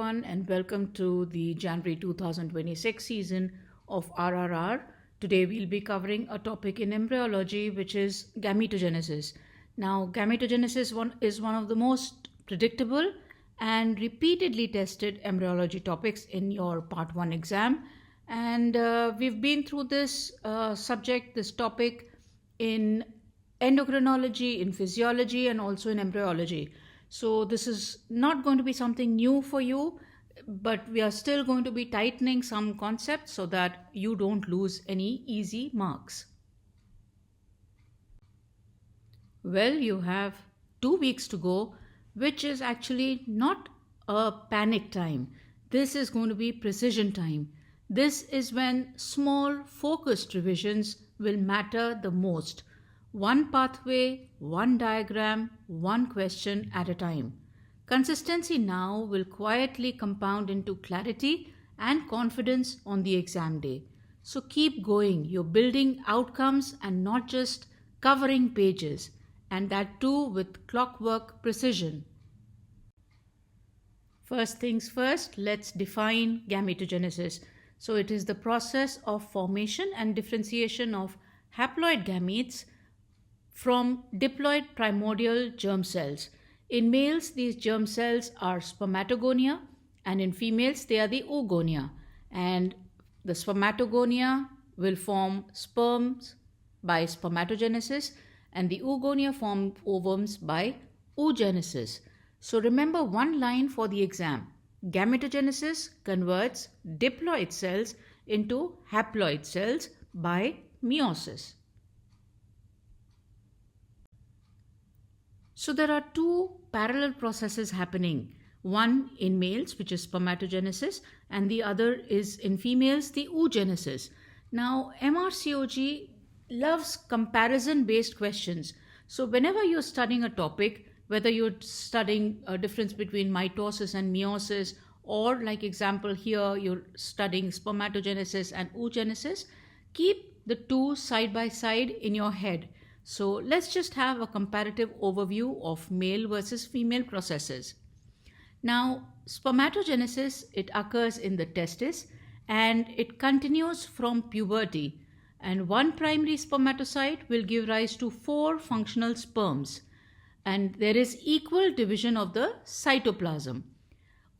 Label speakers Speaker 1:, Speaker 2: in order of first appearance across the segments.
Speaker 1: everyone, and welcome to the January 2026 season of RRR. Today we'll be covering a topic in embryology, which is gametogenesis. Now, gametogenesis is one of the most predictable and repeatedly tested embryology topics in your Part 1 exam. And we've been through this this topic in endocrinology, in physiology, and also in embryology. So this is not going to be something new for you, but we are still going to be tightening some concepts so that you don't lose any easy marks. Well, you have 2 weeks to go, which is actually not a panic time. This is going to be precision time. This is when small focused revisions will matter the most. One pathway, one diagram, one question at a time. Consistency now will quietly compound into clarity and confidence on the exam day. So keep going. You're building outcomes and not just covering pages, and that too with clockwork precision. First things first, let's define gametogenesis. So it is the process of formation and differentiation of haploid gametes from diploid primordial germ cells. In males, these germ cells are spermatogonia, and in females, they are the oogonia. And the spermatogonia will form sperms by spermatogenesis, and the oogonia form ovums by oogenesis. So remember one line for the exam. Gametogenesis converts diploid cells into haploid cells by meiosis. So there are two parallel processes happening. One in males, which is spermatogenesis, and the other is in females, the oogenesis. Now, MRCOG loves comparison-based questions. So whenever you're studying a topic, whether you're studying a difference between mitosis and meiosis, or like example here, you're studying spermatogenesis and oogenesis, keep the two side by side in your head. So let's just have a comparative overview of male versus female processes. Now, spermatogenesis, it occurs in the testis and it continues from puberty. And one primary spermatocyte will give rise to 4 functional sperms. And there is equal division of the cytoplasm.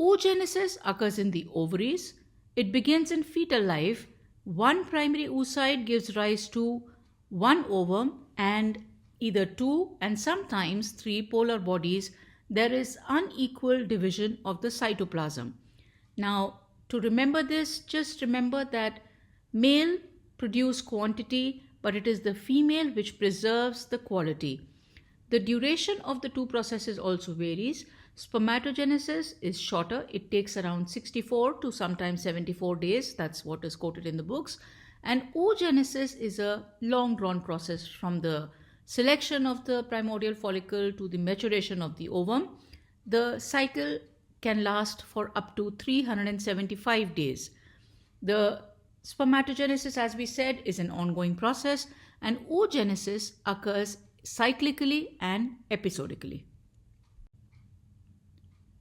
Speaker 1: Oogenesis occurs in the ovaries. It begins in fetal life. One primary oocyte gives rise to 1 ovum and either 2 and sometimes 3 polar bodies. There is unequal division of the cytoplasm. Now, to remember this, just remember that male produce quantity, but it is the female which preserves the quality. The duration of the two processes also varies. Spermatogenesis is shorter. It takes around 64 to sometimes 74 days. That's what is quoted in the books. And oogenesis is a long drawn process from the selection of the primordial follicle to the maturation of the ovum. The cycle can last for up to 375 days. The spermatogenesis, as we said, is an ongoing process, and oogenesis occurs cyclically and episodically.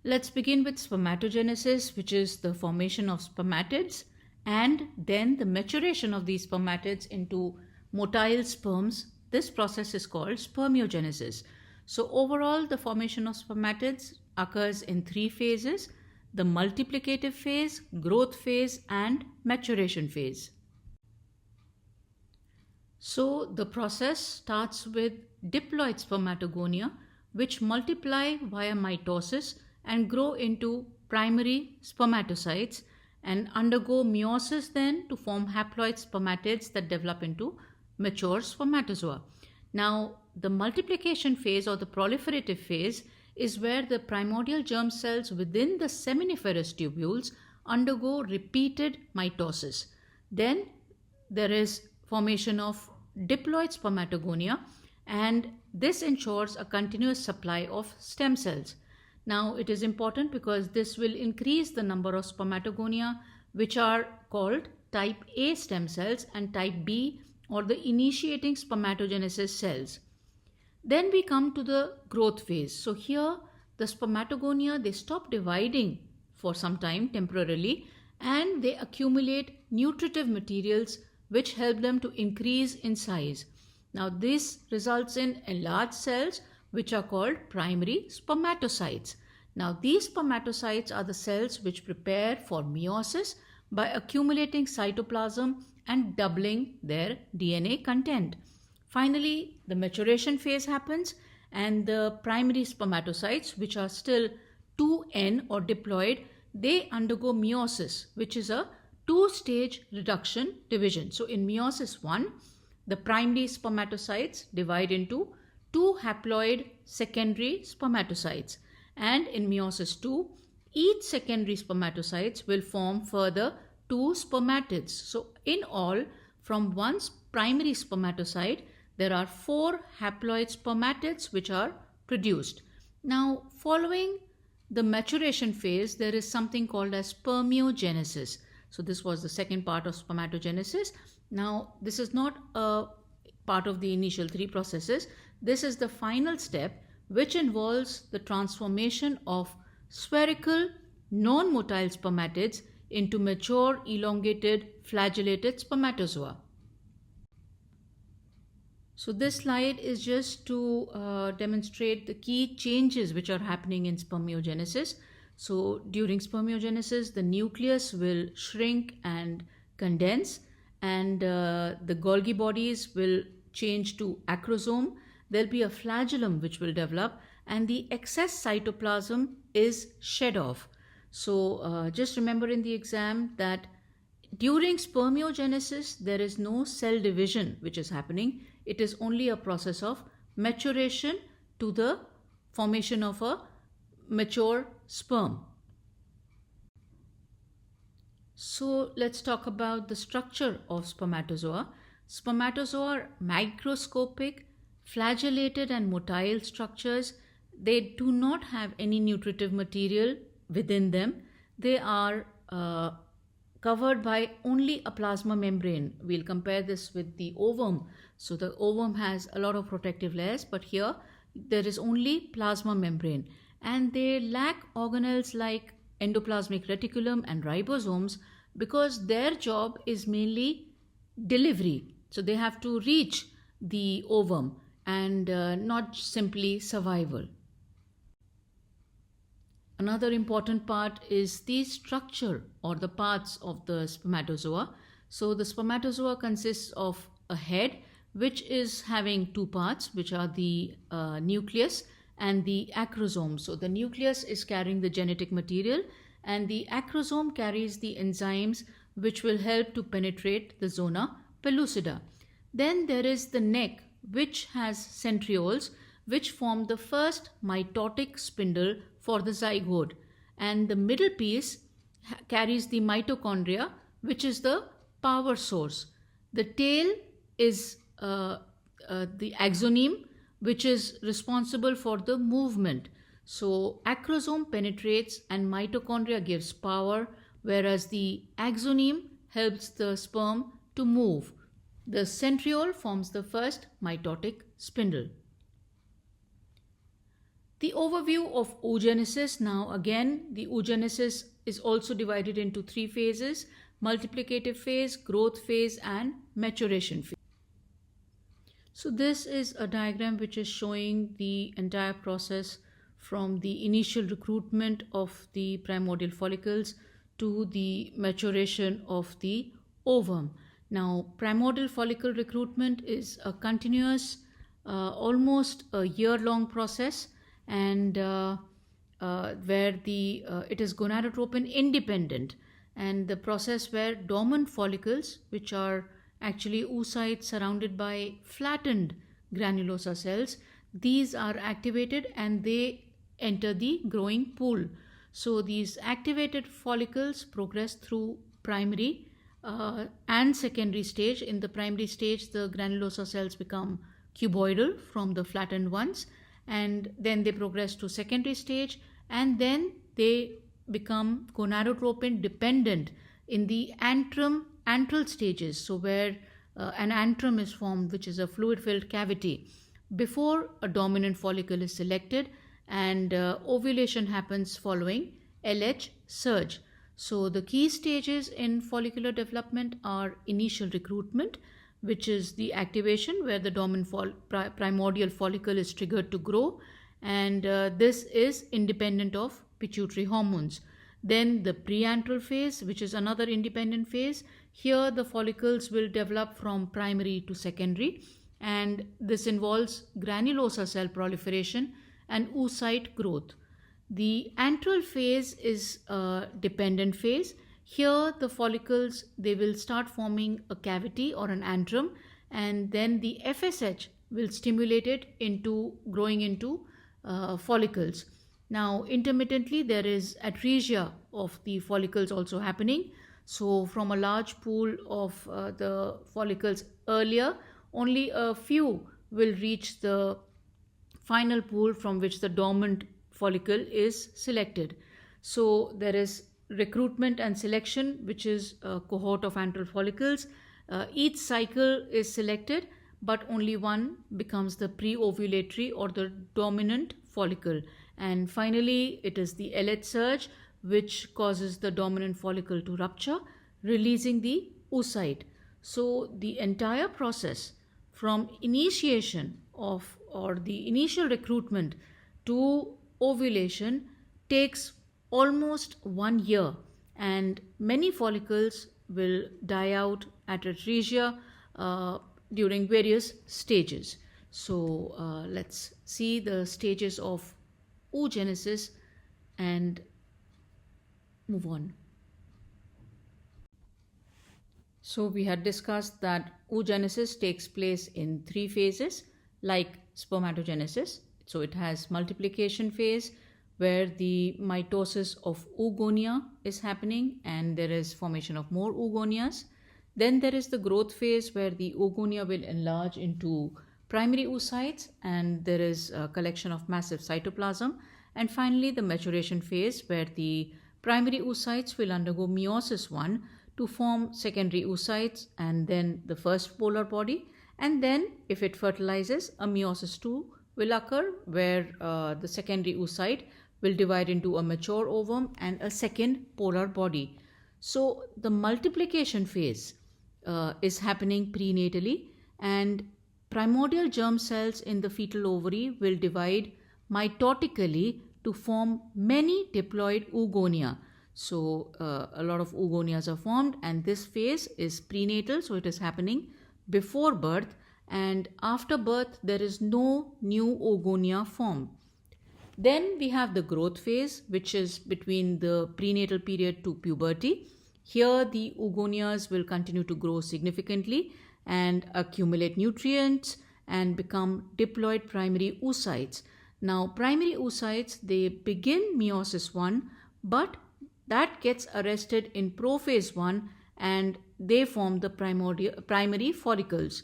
Speaker 1: Let's begin with spermatogenesis, which is the formation of spermatids and then the maturation of these spermatids into motile sperms. This process is called spermiogenesis. So overall, the formation of spermatids occurs in 3 phases: the multiplicative phase, growth phase, and maturation phase. So the process starts with diploid spermatogonia, which multiply via mitosis and grow into primary spermatocytes and undergo meiosis then to form haploid spermatids that develop into mature spermatozoa. Now, the multiplication phase or the proliferative phase is where the primordial germ cells within the seminiferous tubules undergo repeated mitosis. Then there is formation of diploid spermatogonia, and this ensures a continuous supply of stem cells. Now, it is important because this will increase the number of spermatogonia, which are called type A stem cells and type B, or the initiating spermatogenesis cells. Then we come to the growth phase. So here the spermatogonia, they stop dividing for some time temporarily, and they accumulate nutritive materials which help them to increase in size. Now this results in enlarged cells which are called primary spermatocytes. Now these spermatocytes are the cells which prepare for meiosis by accumulating cytoplasm and doubling their DNA content. Finally, the maturation phase happens and the primary spermatocytes, which are still 2N or diploid, they undergo meiosis, which is a two-stage reduction division. So in meiosis 1, the primary spermatocytes divide into two haploid secondary spermatocytes. And in meiosis 2, each secondary spermatocytes will form further two spermatids. So in all, from one primary spermatocyte, there are 4 haploid spermatids which are produced. Now, following the maturation phase, there is something called as spermiogenesis. So this was the second part of spermatogenesis. Now, this is not a part of the initial 3 processes. This is the final step, which involves the transformation of spherical non-motile spermatids into mature elongated flagellated spermatozoa. So this slide is just to demonstrate the key changes which are happening in spermiogenesis. So during spermiogenesis, the nucleus will shrink and condense, and the Golgi bodies will change to acrosome. There'll be a flagellum which will develop, and the excess cytoplasm is shed off. So just remember in the exam that during spermiogenesis, there is no cell division which is happening. It is only a process of maturation to the formation of a mature sperm. So let's talk about the structure of spermatozoa. Spermatozoa are microscopic, flagellated and motile structures. They do not have any nutritive material within them. They are covered by only a plasma membrane. We'll compare this with the ovum. So the ovum has a lot of protective layers, but here there is only plasma membrane. And they lack organelles like endoplasmic reticulum and ribosomes because their job is mainly delivery. So they have to reach the ovum and not simply survival. Another important part is the structure or the parts of the spermatozoa. So the spermatozoa consists of a head which is having 2 parts, which are the nucleus and the acrosome. So the nucleus is carrying the genetic material and the acrosome carries the enzymes which will help to penetrate the zona pellucida. Then there is the neck, which has centrioles which form the first mitotic spindle for the zygote, and the middle piece carries the mitochondria, which is the power source. The tail is the axoneme, which is responsible for the movement. So acrosome penetrates and mitochondria gives power, whereas the axoneme helps the sperm to move. The centriole forms the first mitotic spindle. The overview of oogenesis. Now again, the oogenesis is also divided into 3 phases: multiplicative phase, growth phase and maturation phase. So this is a diagram which is showing the entire process from the initial recruitment of the primordial follicles to the maturation of the ovum. Now, primordial follicle recruitment is a continuous, almost a year-long process, and where it is gonadotropin independent, and the process where dormant follicles, which are actually oocytes surrounded by flattened granulosa cells, these are activated and they enter the growing pool. So these activated follicles progress through primary and secondary stage. In the primary stage, the granulosa cells become cuboidal from the flattened ones, and then they progress to secondary stage, and then they become gonadotropin dependent in the antral stages, so where an antrum is formed, which is a fluid filled cavity, before a dominant follicle is selected, and ovulation happens following LH surge. So the key stages in follicular development are initial recruitment, which is the activation where the dominant primordial follicle is triggered to grow, and this is independent of pituitary hormones. Then the preantral phase, which is another independent phase. Here the follicles will develop from primary to secondary, and this involves granulosa cell proliferation and oocyte growth. The antral phase is a dependent phase. Here the follicles, they will start forming a cavity or an antrum, and then the FSH will stimulate it into growing into follicles. Now intermittently there is atresia of the follicles also happening. So from a large pool of the follicles earlier, only a few will reach the final pool from which the dormant follicle is selected. So there is recruitment and selection, which is a cohort of antral follicles. Each cycle is selected, but only one becomes the pre-ovulatory or the dominant follicle. And finally, it is the LH surge, which causes the dominant follicle to rupture, releasing the oocyte. So the entire process from initiation of or the initial recruitment to ovulation takes almost 1 year, and many follicles will die out at atresia during various stages. So let's see the stages of oogenesis and move on. So we had discussed that oogenesis takes place in 3 phases like spermatogenesis. So it has multiplication phase where the mitosis of oogonia is happening and there is formation of more oogonias. Then there is the growth phase where the oogonia will enlarge into primary oocytes and there is a collection of massive cytoplasm. And finally the maturation phase where the primary oocytes will undergo meiosis 1 to form secondary oocytes and then the first polar body. And then if it fertilizes, a meiosis 2 will occur where the secondary oocyte will divide into a mature ovum and a second polar body. So the multiplication phase is happening prenatally, and primordial germ cells in the fetal ovary will divide mitotically to form many diploid oogonia. So a lot of oogonias are formed, and this phase is prenatal, so it is happening before birth, and after birth there is no new oogonia formed. Then we have the growth phase, which is between the prenatal period to puberty. Here the oogonias will continue to grow significantly and accumulate nutrients and become diploid primary oocytes. Now primary oocytes, they begin meiosis 1, but that gets arrested in prophase 1 and they form the primary follicles.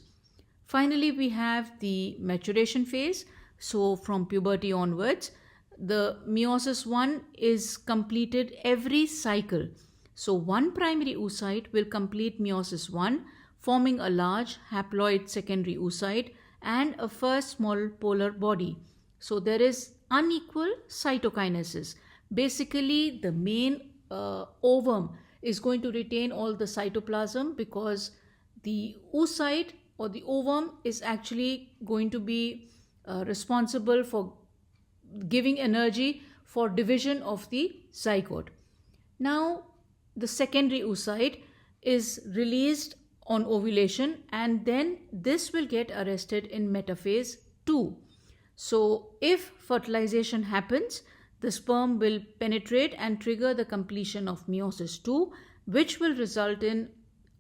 Speaker 1: Finally, we have the maturation phase. So from puberty onwards, the meiosis 1 is completed every cycle. So one primary oocyte will complete meiosis 1, forming a large haploid secondary oocyte and a first small polar body. So there is unequal cytokinesis. Basically, the main ovum is going to retain all the cytoplasm because the oocyte or the ovum is actually going to be responsible for giving energy for division of the zygote. Now the secondary oocyte is released on ovulation and then this will get arrested in metaphase 2. So if fertilization happens, the sperm will penetrate and trigger the completion of meiosis 2, which will result in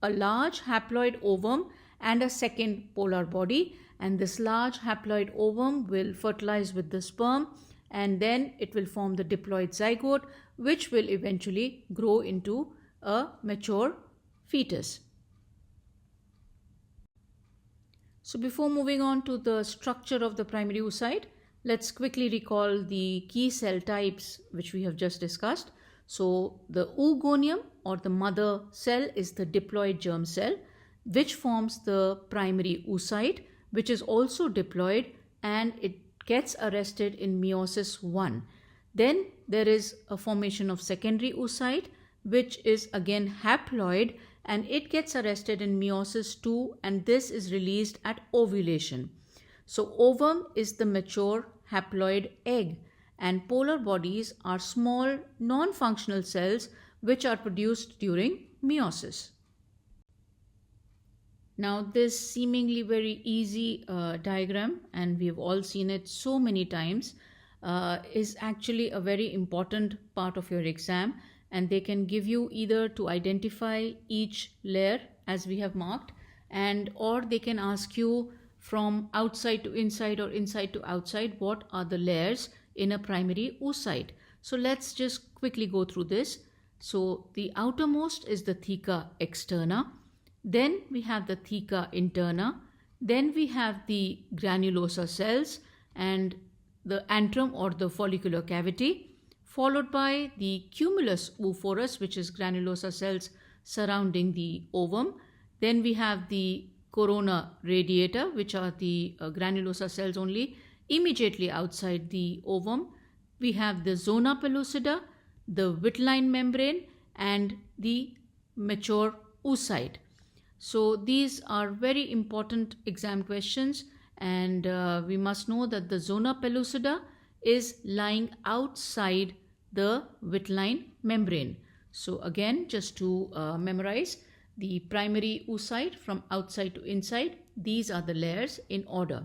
Speaker 1: a large haploid ovum and a second polar body, and this large haploid ovum will fertilize with the sperm and then it will form the diploid zygote, which will eventually grow into a mature fetus. So before moving on to the structure of the primary oocyte, let's quickly recall the key cell types which we have just discussed. So the oogonium or the mother cell is the diploid germ cell, which forms the primary oocyte, which is also diploid and it gets arrested in meiosis 1. Then there is a formation of secondary oocyte, which is again haploid, and it gets arrested in meiosis 2, and this is released at ovulation. So ovum is the mature haploid egg, and polar bodies are small non-functional cells which are produced during meiosis. Now this seemingly very easy diagram, and we've all seen it so many times, is actually a very important part of your exam, and they can give you either to identify each layer as we have marked, and or they can ask you from outside to inside or inside to outside what are the layers in a primary oocyte. So let's just quickly go through this. So the outermost is the theca externa, then we have the theca interna, then we have the granulosa cells and the antrum or the follicular cavity, followed by the cumulus oophorus, which is granulosa cells surrounding the ovum. Then we have the corona radiata, which are the granulosa cells only immediately outside the ovum. We have the zona pellucida, the Wittline membrane, and the mature oocyte. So these are very important exam questions, and we must know that the zona pellucida is lying outside the Wittline membrane. So again, just to memorize the primary oocyte from outside to inside, these are the layers in order.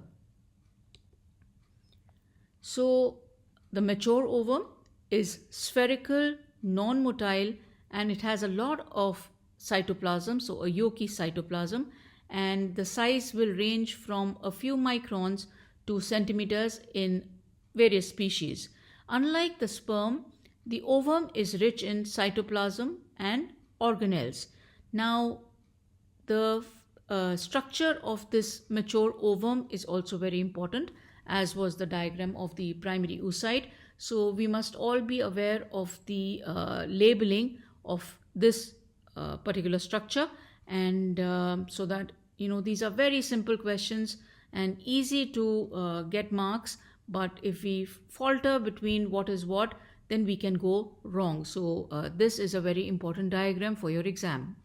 Speaker 1: So the mature ovum is spherical, non-motile, and it has a lot of cytoplasm, so a yolky cytoplasm, and the size will range from a few microns to centimeters in various species. Unlike the sperm, the ovum is rich in cytoplasm and organelles. Now, the structure of this mature ovum is also very important, as was the diagram of the primary oocyte. So we must all be aware of the labeling of this particular structure, and so that these are very simple questions and easy to get marks, but if we falter between what is what, then we can go wrong. So this is a very important diagram for your exam.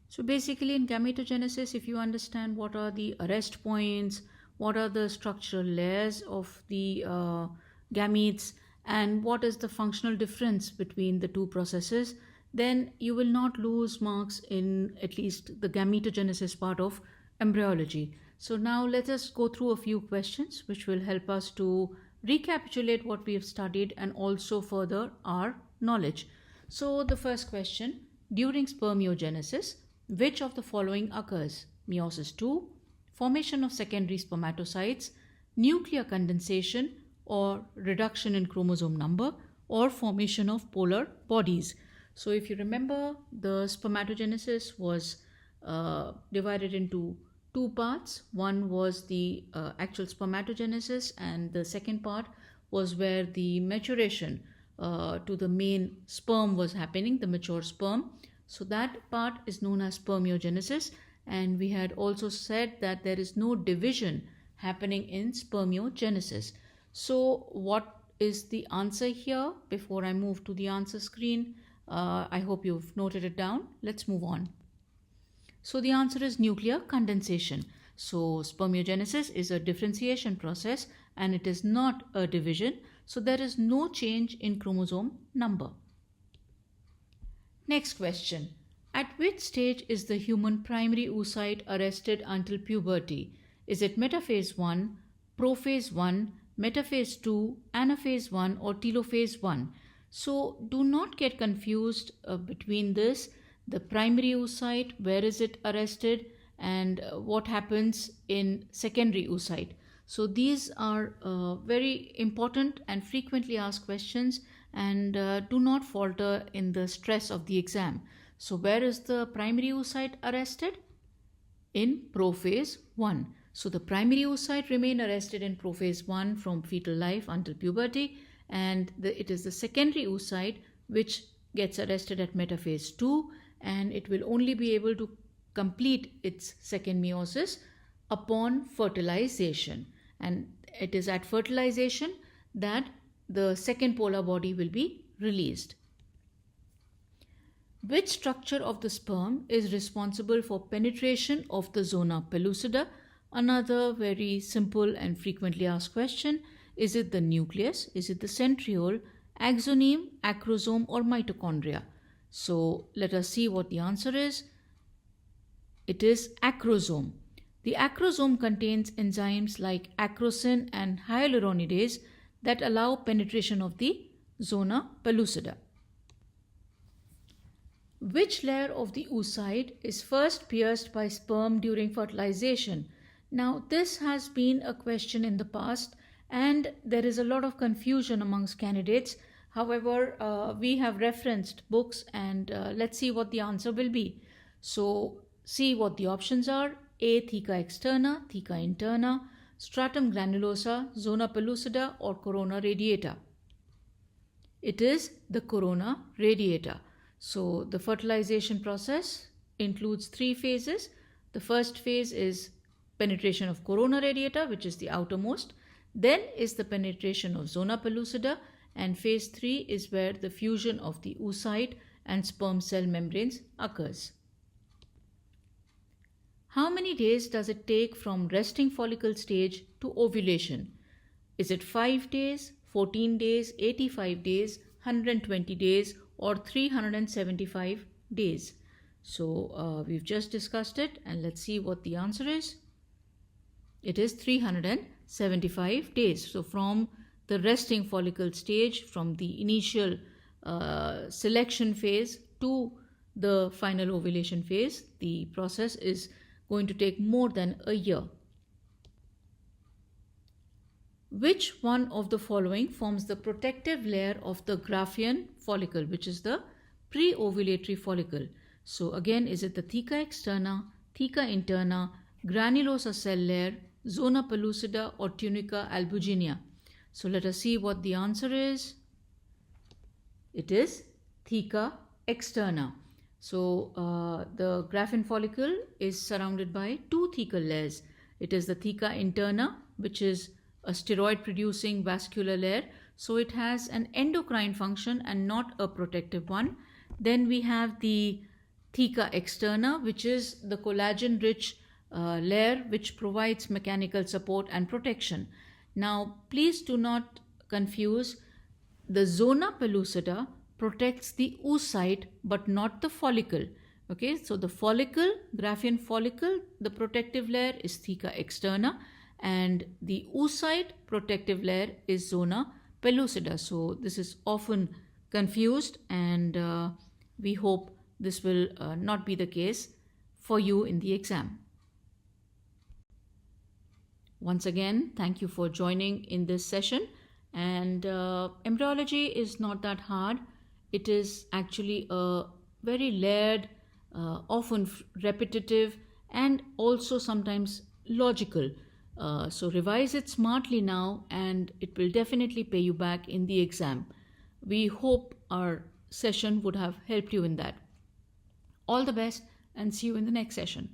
Speaker 1: So basically in gametogenesis, if you understand what are the arrest points, what are the structural layers of the gametes, and what is the functional difference between the two processes, then you will not lose marks in at least the gametogenesis part of embryology. So now let us go through a few questions which will help us to recapitulate what we have studied and also further our knowledge. So the first question, during spermiogenesis, which of the following occurs? Meiosis 2, formation of secondary spermatocytes, nuclear condensation or reduction in chromosome number, or formation of polar bodies. So if you remember, the spermatogenesis was divided into two parts. One was the actual spermatogenesis, and the second part was where the maturation to the main sperm was happening, the mature sperm. So that part is known as spermiogenesis, and we had also said that there is no division happening in spermiogenesis. So what is the answer here? Before I move to the answer screen, I hope you've noted it down. Let's move on. So the answer is nuclear condensation. So spermiogenesis is a differentiation process and it is not a division. So there is no change in chromosome number. Next question. At which stage is the human primary oocyte arrested until puberty? Is it metaphase 1, prophase 1, metaphase 2, anaphase 1 or telophase 1? So do not get confused between this. The primary oocyte, where is it arrested, and what happens in secondary oocyte. So these are very important and frequently asked questions, and do not falter in the stress of the exam. So where is the primary oocyte arrested? In prophase 1. So the primary oocyte remain arrested in prophase 1 from fetal life until puberty, and it is the secondary oocyte which gets arrested at metaphase 2, and it will only be able to complete its second meiosis upon fertilization. And it is at fertilization that the second polar body will be released. Which structure of the sperm is responsible for penetration of the zona pellucida? Another very simple and frequently asked question. Is it the nucleus? Is it the centriole, axoneme, acrosome, or mitochondria? So let us see what the answer is. It is acrosome. The acrosome contains enzymes like acrosin and hyaluronidase that allow penetration of the zona pellucida. Which layer of the oocyte is first pierced by sperm during fertilization? Now, this has been a question in the past and there is a lot of confusion amongst candidates. However, we have referenced books and let's see what the answer will be. So, see what the options are. A. Theca externa, theca interna, stratum granulosa, zona pellucida, or corona radiata. It is the corona radiata. So the fertilization process includes 3 phases. The first phase is penetration of corona radiata, which is the outermost. Then is the penetration of zona pellucida, and phase 3 is where the fusion of the oocyte and sperm cell membranes occurs. How many days does it take from resting follicle stage to ovulation? Is it 5 days, 14 days, 85 days, 120 days, or 375 days? So we've just discussed it and let's see what the answer is. It is 375 days. So from the resting follicle stage, from the initial selection phase to the final ovulation phase, the process is going to take more than a year. Which one of the following forms the protective layer of the Graafian follicle, which is the pre-ovulatory follicle? So again, is it the theca externa, theca interna, granulosa cell layer, zona pellucida, or tunica albuginea? So let us see what the answer is. It is theca externa. So the Graafian follicle is surrounded by 2 thecal layers. It is the theca interna, which is a steroid producing vascular layer, so it has an endocrine function and not a protective one. Then we have the theca externa, which is the collagen rich layer which provides mechanical support and protection. Now please do not confuse. The zona pellucida protects the oocyte but not the follicle. Okay, so the follicle, Graafian follicle, the protective layer is theca externa, and the oocyte protective layer is zona pellucida. So this is often confused, and we hope this will not be the case for you in the exam. Once again, thank you for joining in this session. And embryology is not that hard. It is actually a very layered, often repetitive, and also sometimes logical. So revise it smartly now and it will definitely pay you back in the exam. We hope our session would have helped you in that. All the best and see you in the next session.